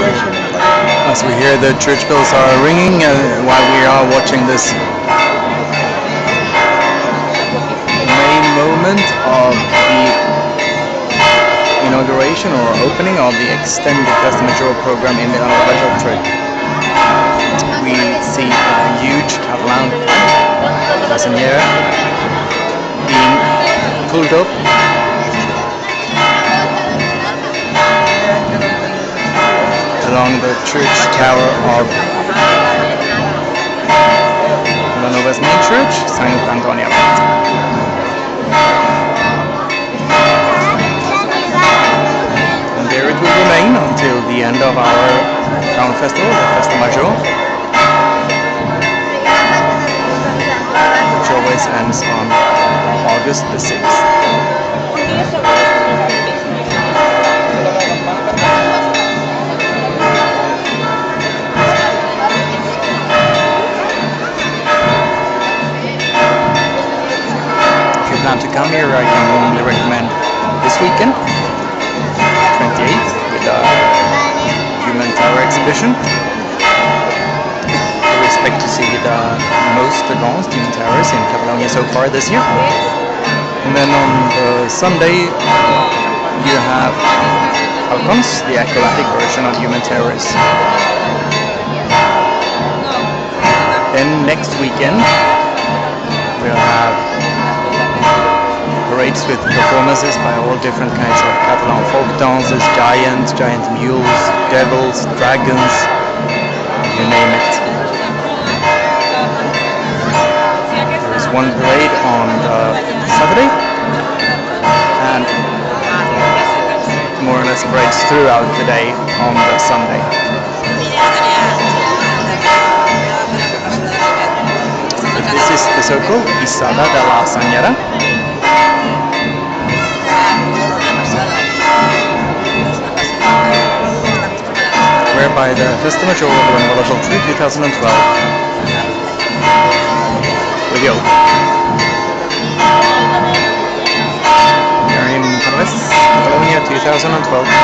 As we hear the church bells are ringing while we are watching this main moment of the inauguration or opening of the extended Festa Major program in Vilanova, Geltrú. We see a huge Catalan flag, senyera, being pulled up. Along the church tower of Vilanova's main church, Sant Antoni Abad. And there it will remain until the end of our town festival, the Festa Major, which always ends on August the 6th. To come here, I can only recommend this weekend, 28th, with a human tower exhibition. We expect to see the most advanced human towers in Catalonia so far this year. And then on the Sunday, you have Falcons, the acrobatic version of human towers. Then next weekend, we'll have parades with performances by all different kinds of Catalan folk dances, giant mules, devils, dragons, you name it. There is one parade on Saturday and more or less parades throughout the day on the Sunday. But this is the so-called Isada de la Senyera. Whereby the Festa Major of Geltrú 2012 will be open. We are in Catalonia 2012.